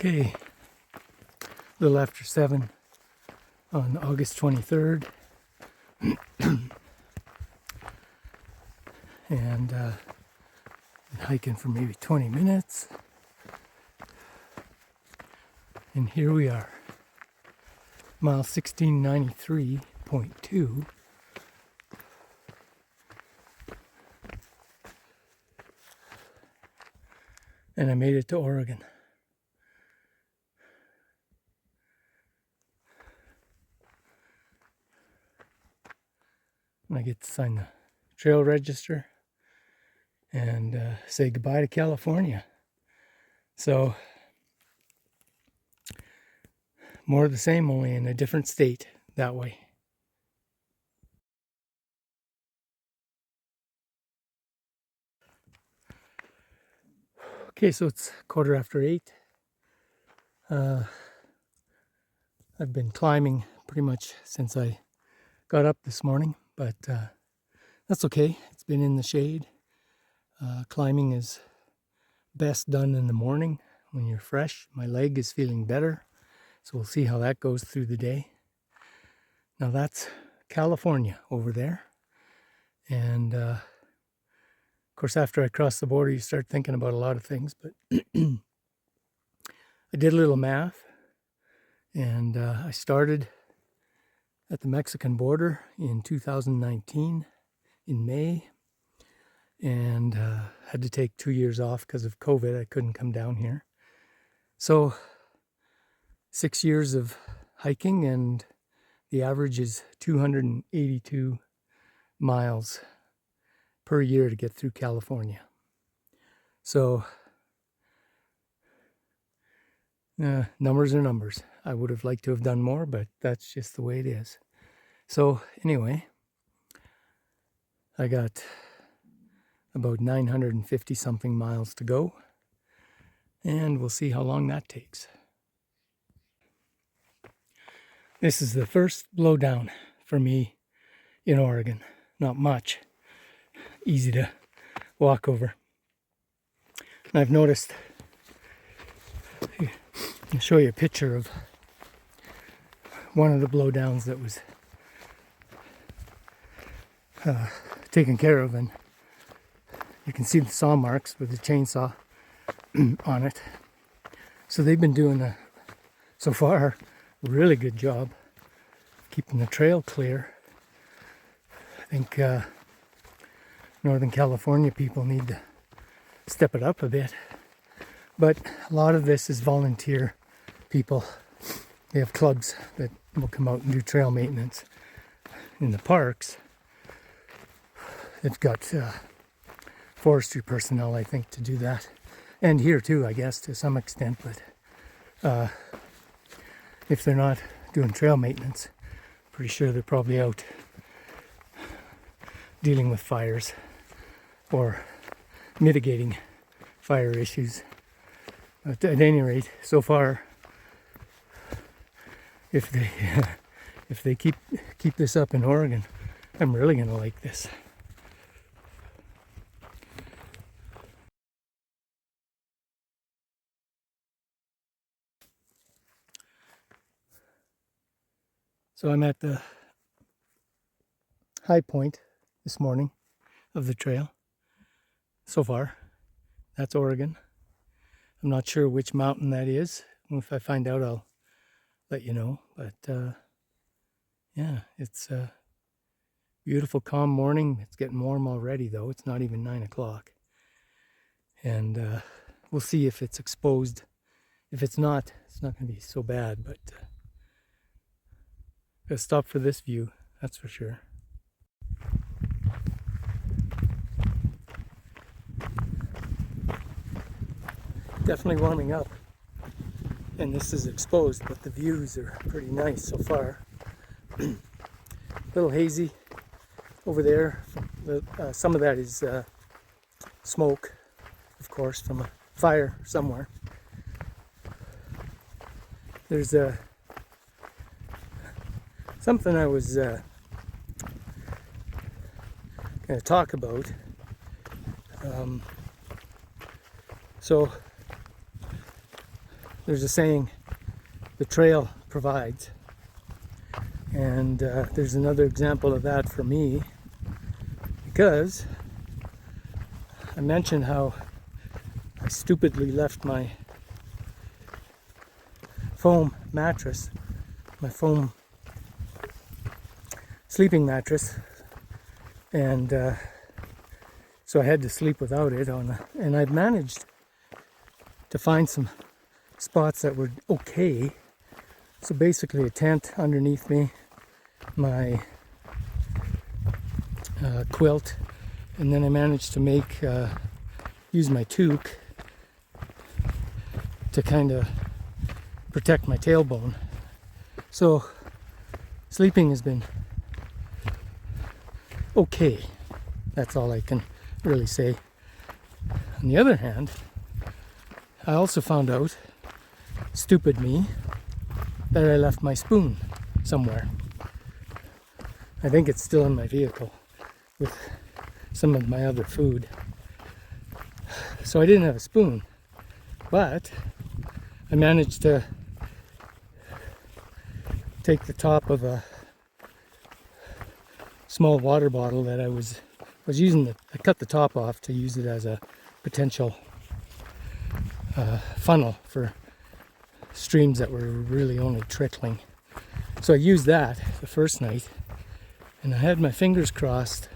Okay, a little after 7 on August 23rd, and been hiking for maybe 20 minutes, and here we are, mile 1693.2. And I made it to Oregon. And I get to sign the trail register and say goodbye to California. So, more of the same, only in a different state that way. Okay, so it's 8:15. I've been climbing pretty much since I got up this morning, but that's okay. It's been in the shade. Climbing is best done in the morning when you're fresh. My leg is feeling better, so we'll see how that goes through the day. Now that's California over there, and of course after I cross the border you start thinking about a lot of things, but I did a little math, and I started at the Mexican border in 2019 in May, and had to take 2 years off because of COVID. I couldn't come down here. So 6 years of hiking, and the average is 282 miles per year to get through California. So numbers are numbers. I would have liked to have done more, but that's just the way it is. So anyway, I got about 950 something miles to go, and we'll see how long that takes. This is the first blowdown for me in Oregon. Not much. Easy to walk over. And I've noticed, I'll show you a picture of one of the blowdowns that was taken care of, and you can see the saw marks with the chainsaw on it. So they've been doing so far, a really good job keeping the trail clear. I think Northern California people need to step it up a bit. But a lot of this is volunteer people. They have clubs that will come out and do trail maintenance in the parks. They've got forestry personnel, I think, to do that. And here too, I guess, to some extent. But if they're not doing trail maintenance, pretty sure they're probably out dealing with fires or mitigating fire issues. But at any rate, so far, if they keep this up in Oregon, I'm really gonna like this. So I'm at the high point this morning of the trail. So far, that's Oregon. I'm not sure which mountain that is. If I find out, I'll let you know. But yeah, it's a beautiful, calm morning. It's getting warm already, though. It's not even 9 o'clock. And we'll see if it's exposed. If it's not going to be so bad. But gotta stop for this view, that's for sure. Definitely warming up, and this is exposed, but the views are pretty nice so far. A little hazy over there. Some of that is smoke, of course, from a fire somewhere. There's something I was going to talk about. So there's a saying, the trail provides. And there's another example of that for me, because I mentioned how I stupidly left my foam mattress, my foam sleeping mattress, and so I had to sleep without it and I've managed to find some spots that were okay. So basically a tent underneath me, my quilt, and then I managed to use my toque to kind of protect my tailbone. So sleeping has been okay. That's all I can really say. On the other hand, I also found out, stupid me, that I left my spoon somewhere. I think it's still in my vehicle with some of my other food. So I didn't have a spoon, but I managed to take the top of a small water bottle that I was using. I cut the top off to use it as a potential funnel for streams that were really only trickling. So I used that the first night, and I had my fingers crossed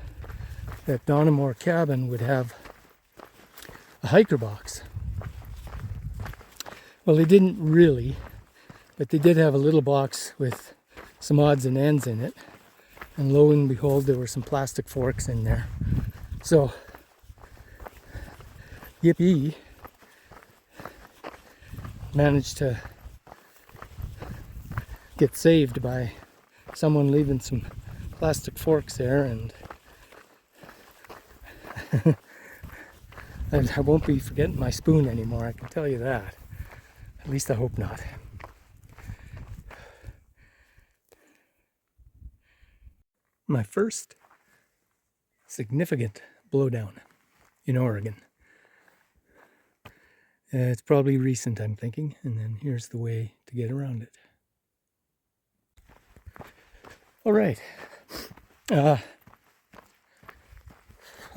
that Donamore Cabin would have a hiker box. Well, they didn't really, but they did have a little box with some odds and ends in it, and lo and behold, there were some plastic forks in there. So, yippee, managed to get saved by someone leaving some plastic forks there, and and I won't be forgetting my spoon anymore, I can tell you that. At least I hope not. My first significant blowdown in Oregon. It's probably recent, I'm thinking, and then here's the way to get around it. All right. I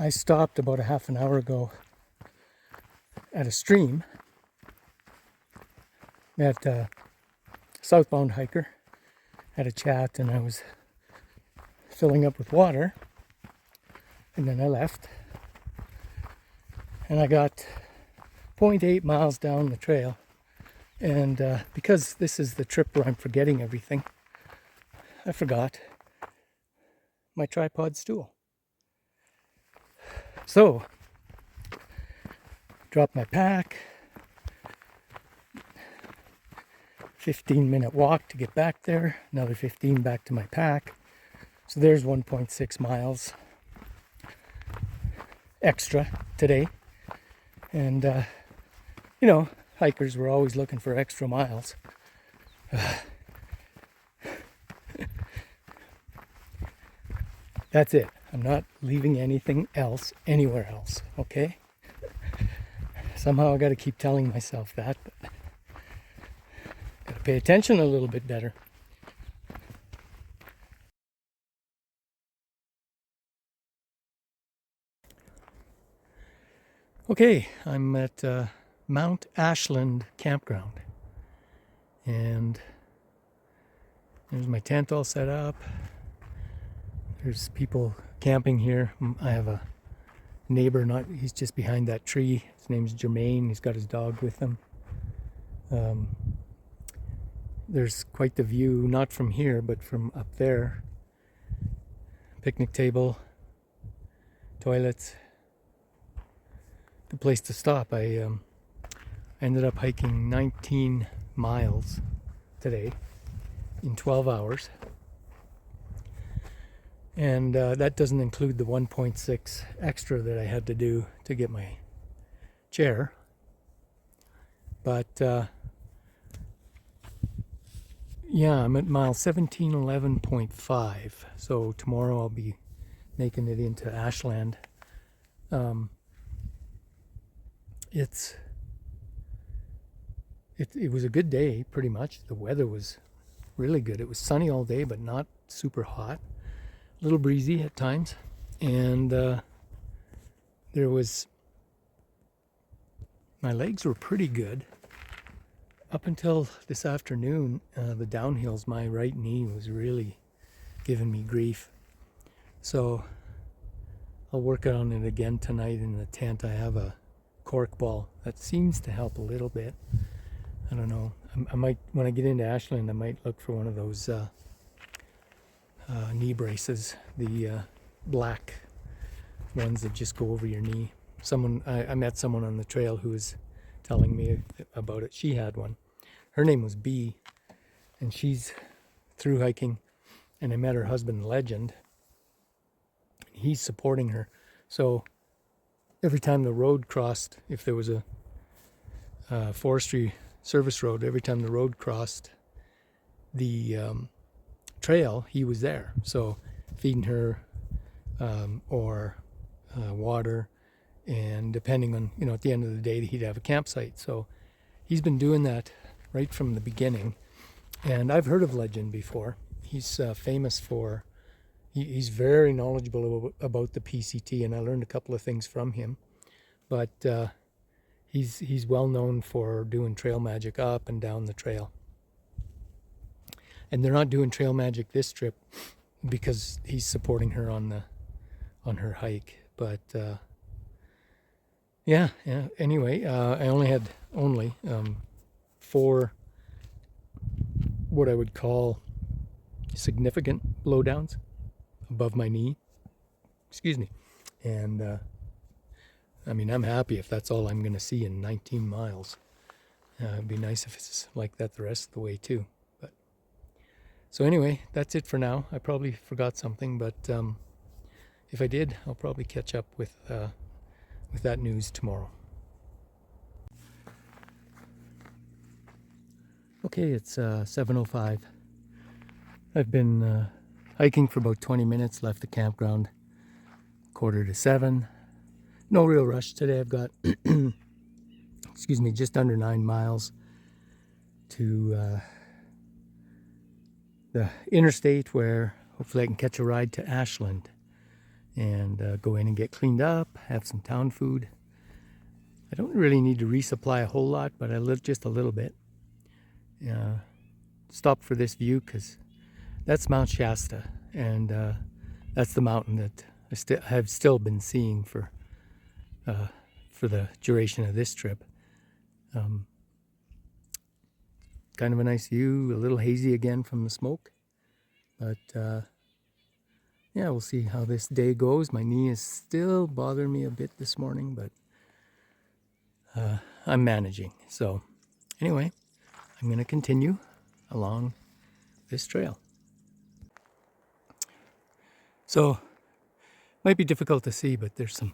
stopped about a half an hour ago at a stream. Met a southbound hiker, had a chat, and I was filling up with water, and then I left, and I got 0.8 miles down the trail, and because this is the trip where I'm forgetting everything, I forgot my tripod stool. So, dropped my pack, 15-minute walk to get back there, another 15 back to my pack. So there's 1.6 miles extra today. And, you know, hikers were always looking for extra miles. That's it. I'm not leaving anything else anywhere else, okay? Somehow I got to keep telling myself that, but got to pay attention a little bit better. Okay, I'm at Mount Ashland Campground, and there's my tent all set up. There's people camping here. I have a neighbor, he's just behind that tree. His name's Jermaine. He's got his dog with him. There's quite the view, not from here, but from up there. Picnic table, toilets. Good place to stop. I ended up hiking 19 miles today in 12 hours. And that doesn't include the 1.6 extra that I had to do to get my chair. But yeah, I'm at mile 1711.5. So tomorrow I'll be making it into Ashland. It's it was a good day, pretty much. The weather was really good. It was sunny all day, but not super hot. A little breezy at times. And there was, my legs were pretty good. Up until this afternoon, the downhills, my right knee was really giving me grief. So I'll work on it again tonight in the tent. I have a cork ball that seems to help a little bit. I don't know. I might, when I get into Ashland, I might look for one of those knee braces, the black ones that just go over your knee. I met someone on the trail who was telling me about it. She had one. Her name was B, and she's through hiking, and I met her husband, Legend. He's supporting her. So every time the road crossed, if there was a forestry service road, every time the road crossed the trail, he was there. So feeding her or water, and depending on, at the end of the day, he'd have a campsite. So he's been doing that right from the beginning. And I've heard of Legend before. He's famous for, he's very knowledgeable about the PCT, and I learned a couple of things from him. But he's well known for doing trail magic up and down the trail. And they're not doing trail magic this trip because he's supporting her on her hike. But yeah. Anyway, I only had 4 what I would call significant blowdowns above my knee. Excuse me. And I mean, I'm happy if that's all I'm going to see in 19 miles. It'd be nice if it's like that the rest of the way too. But so anyway, that's it for now. I probably forgot something, but if I did, I'll probably catch up with that news tomorrow. Okay, it's 7:05. I've been hiking for about 20 minutes, left the campground 6:45. No real rush today. I've got, excuse me, just under 9 miles to the interstate, where hopefully I can catch a ride to Ashland and go in and get cleaned up, have some town food. I don't really need to resupply a whole lot, but I live just a little bit. Stop for this view because that's Mount Shasta, and that's the mountain that I have still been seeing for the duration of this trip. Kind of a nice view, a little hazy again from the smoke, but yeah, we'll see how this day goes. My knee is still bothering me a bit this morning, but I'm managing. So anyway, I'm going to continue along this trail. So might be difficult to see, but there's some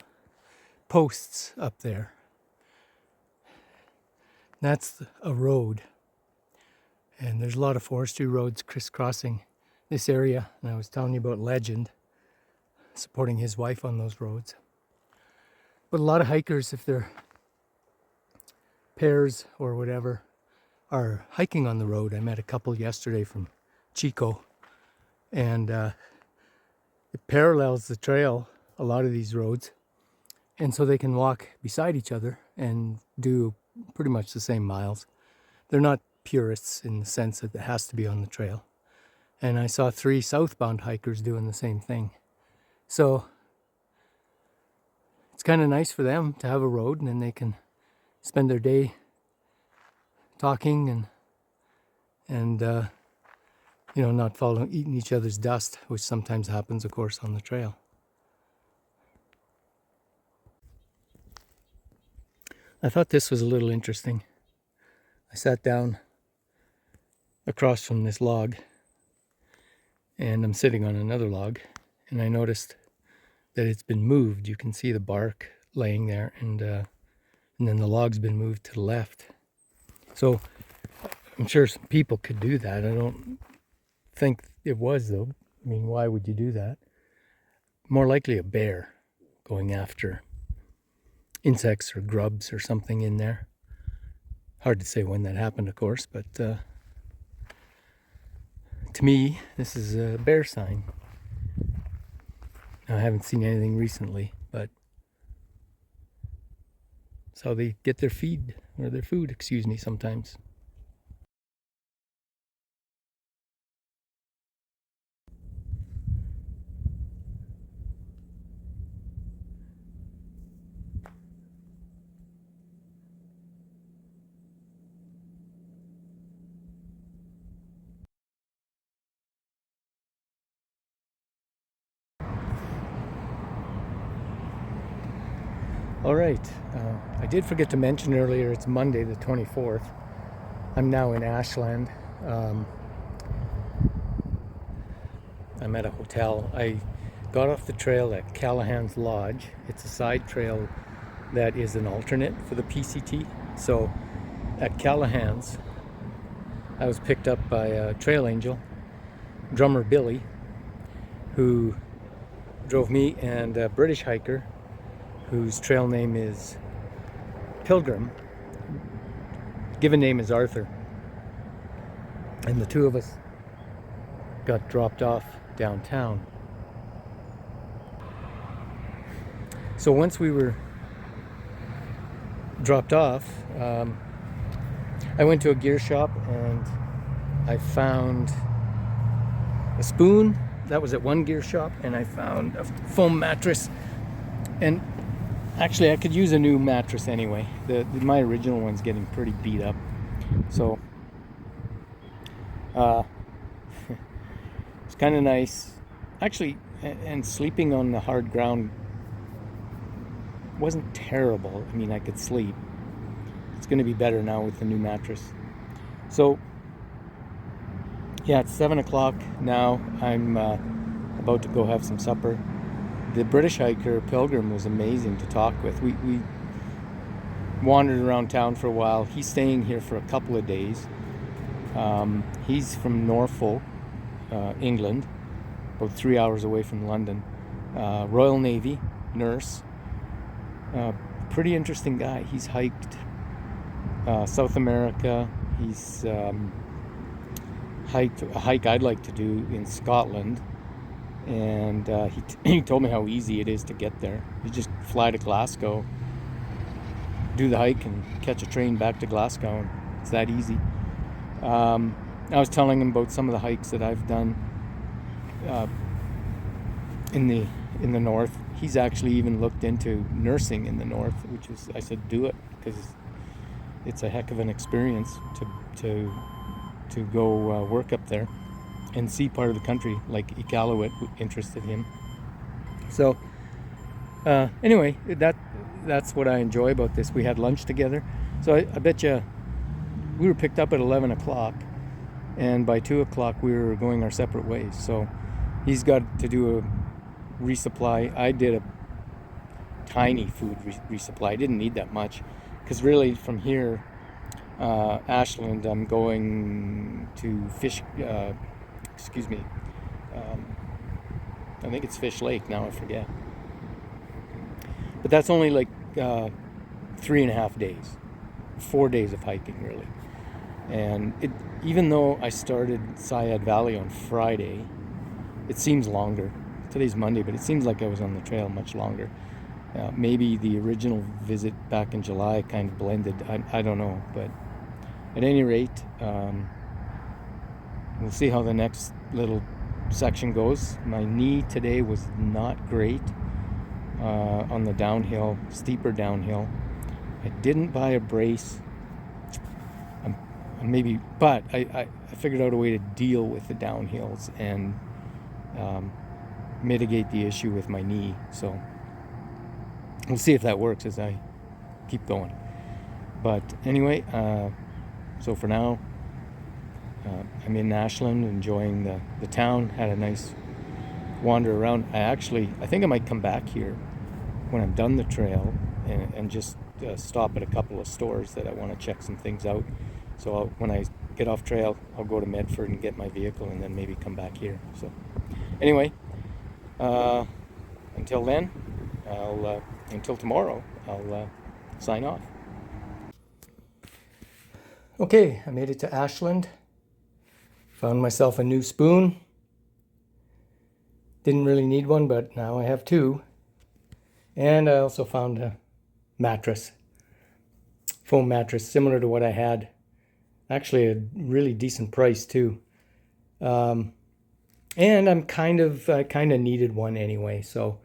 posts up there. That's a road, and there's a lot of forestry roads crisscrossing this area. And I was telling you about Legend supporting his wife on those roads. But a lot of hikers, if they're pairs or whatever, are hiking on the road. I met a couple yesterday from Chico, and it parallels the trail, a lot of these roads, and so they can walk beside each other and do pretty much the same miles. They're not purists in the sense that it has to be on the trail. And I saw 3 southbound hikers doing the same thing. So it's kind of nice for them to have a road, and then they can spend their day talking and not eating each other's dust, which sometimes happens, of course, on the trail. I thought this was a little interesting. I sat down across from this log, and I'm sitting on another log, and I noticed that it's been moved. You can see the bark laying there, and then the log's been moved to the left. So I'm sure some people could do that. I don't think it was, though. I mean, why would you do that? More likely a bear going after insects or grubs or something in there. Hard to say when that happened, of course, but to me, this is a bear sign. I haven't seen anything recently, but it's how they get their feed, or their food, excuse me, sometimes. All right, I did forget to mention earlier, it's Monday the 24th. I'm now in Ashland. I'm at a hotel. I got off the trail at Callahan's Lodge. It's a side trail that is an alternate for the PCT. So at Callahan's, I was picked up by a trail angel, drummer Billy, who drove me and a British hiker whose trail name is Pilgrim. Given name is Arthur. And the two of us got dropped off downtown. So once we were dropped off, I went to a gear shop and I found a spoon. That was at one gear shop, and I found a foam mattress. And actually, I could use a new mattress anyway. My original one's getting pretty beat up. So it's kind of nice. Actually, and sleeping on the hard ground wasn't terrible. I mean, I could sleep. It's going to be better now with the new mattress. So yeah, it's 7 o'clock now. I'm about to go have some supper. The British hiker Pilgrim was amazing to talk with. We wandered around town for a while. He's staying here for a couple of days. He's from Norfolk, England, about 3 hours away from London. Royal Navy, nurse. Pretty interesting guy. He's hiked South America. He's hiked a hike I'd like to do in Scotland. And he told me how easy it is to get there. You just fly to Glasgow, do the hike, and catch a train back to Glasgow. And it's that easy. I was telling him about some of the hikes that I've done in the north. He's actually even looked into nursing in the north, which is, I said, do it, because it's a heck of an experience to go work up there and see part of the country, like Iqaluit interested him. So anyway, that's what I enjoy about this. We had lunch together. So I bet you we were picked up at 11 o'clock, and by 2 o'clock we were going our separate ways. So he's got to do a resupply. I did a tiny food resupply. I didn't need that much, because really from here, Ashland, I'm going to I think it's Fish Lake now, I forget. But that's only like 3.5 days, 4 days of hiking really. And even though I started Syed Valley on Friday, it seems longer. Today's Monday, but it seems like I was on the trail much longer. Maybe the original visit back in July kind of blended. I don't know, but at any rate, we'll see how the next little section goes. My knee today was not great on the downhill, steeper downhill. I didn't buy a brace. But I figured out a way to deal with the downhills and mitigate the issue with my knee. So we'll see if that works as I keep going. But anyway, so for now, I'm in Ashland, enjoying the town. Had a nice wander around. I think I might come back here when I'm done the trail and just stop at a couple of stores that I want to check some things out. So when I get off trail, I'll go to Medford and get my vehicle, and then maybe come back here. So anyway, until then, until tomorrow, I'll sign off. Okay, I made it to Ashland. Found myself a new spoon. Didn't really need one, but now I have two. And I also found a mattress, foam mattress, similar to what I had. Actually, a really decent price too. And I kind of needed one anyway. So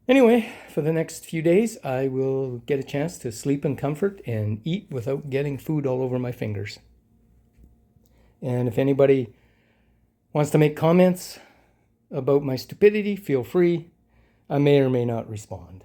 anyway, for the next few days, I will get a chance to sleep in comfort and eat without getting food all over my fingers. And if anybody wants to make comments about my stupidity, feel free. I may or may not respond.